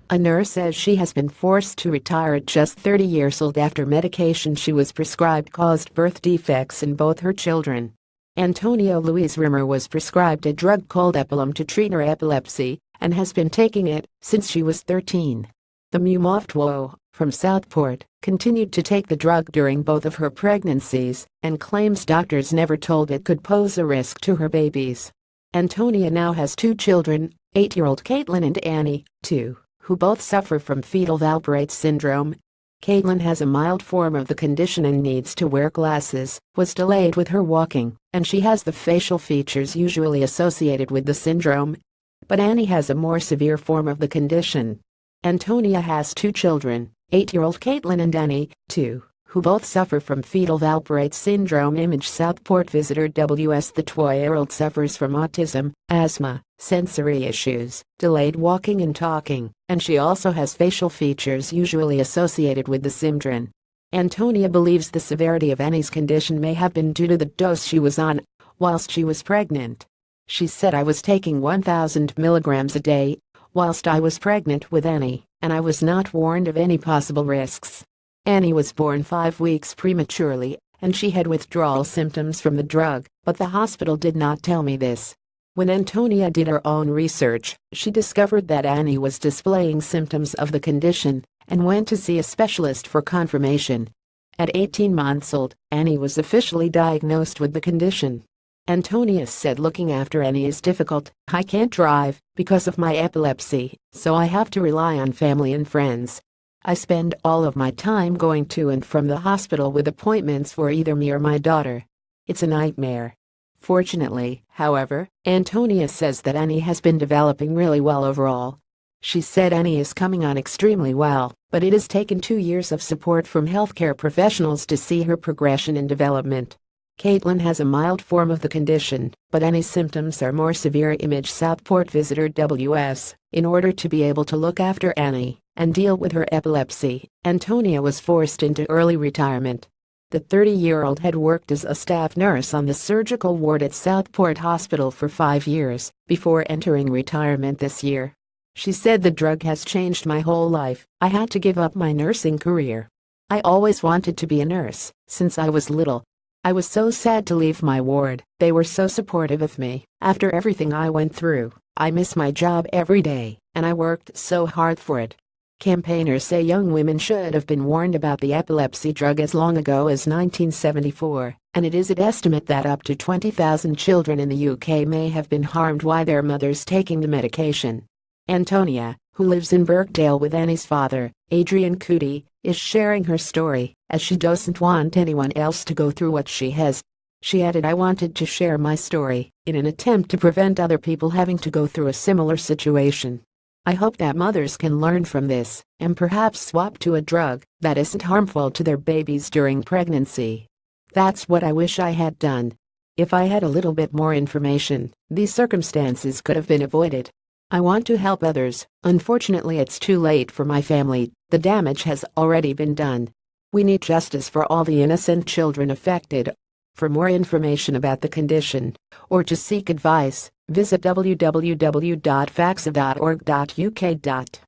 A nurse says she has been forced to retire at just 30 years old after medication she was prescribed caused birth defects in both her children. Antonia Louise Rimmer was prescribed a drug called Epilim to treat her epilepsy and has been taking it since she was 13. The Mumoftuo, from Southport, continued to take the drug during both of her pregnancies and claims doctors never told it could pose a risk to her babies. Antonia now has two children, 8-year-old Caitlin and Annie, 2, who both suffer from fetal valparate syndrome. Caitlin has a mild form of the condition and needs to wear glasses, was delayed with her walking, and she has the facial features usually associated with the syndrome. But Annie has a more severe form of the condition. Antonia has two children, 8-year-old Caitlin and Annie, 2, who both suffer from fetal valparate syndrome. Image Southport visitor WS. The 2-year-old suffers from autism, asthma, sensory issues, delayed walking and talking, and she also has facial features usually associated with the syndrome. Antonia believes the severity of Annie's condition may have been due to the dose she was on whilst she was pregnant. She said, "I was taking 1,000 milligrams a day whilst I was pregnant with Annie, and I was not warned of any possible risks. Annie was born 5 weeks prematurely, and she had withdrawal symptoms from the drug, but the hospital did not tell me this." When Antonia did her own research, she discovered that Annie was displaying symptoms of the condition and went to see a specialist for confirmation. At 18 months old, Annie was officially diagnosed with the condition. Antonia said, "Looking after Annie is difficult. I can't drive because of my epilepsy, so I have to rely on family and friends. I spend all of my time going to and from the hospital with appointments for either me or my daughter. It's a nightmare." Fortunately, however, Antonia says that Annie has been developing really well overall. She said Annie is coming on extremely well, but it has taken 2 years of support from healthcare professionals to see her progression and development. Caitlin has a mild form of the condition, but Annie's symptoms are more severe. Image Southport visitor WS. In order to be able to look after Annie and deal with her epilepsy, Antonia was forced into early retirement. The 30-year-old had worked as a staff nurse on the surgical ward at Southport Hospital for 5 years before entering retirement this year. She said, "The drug has changed my whole life. I had to give up my nursing career. I always wanted to be a nurse since I was little. I was so sad to leave my ward. They were so supportive of me. After everything I went through, I miss my job every day, and I worked so hard for it." Campaigners say young women should have been warned about the epilepsy drug as long ago as 1974, and it is an estimate that up to 20,000 children in the UK may have been harmed while their mothers taking the medication. Antonia, who lives in Birkdale with Annie's father, Adrian Cootie, is sharing her story, as she doesn't want anyone else to go through what she has. She added, "I wanted to share my story in an attempt to prevent other people having to go through a similar situation. I hope that mothers can learn from this and perhaps swap to a drug that isn't harmful to their babies during pregnancy. That's what I wish I had done. If I had a little bit more information, these circumstances could have been avoided. I want to help others. Unfortunately, it's too late for my family. The damage has already been done. We need justice for all the innocent children affected." For more information about the condition or to seek advice, visit www.faxa.org.uk.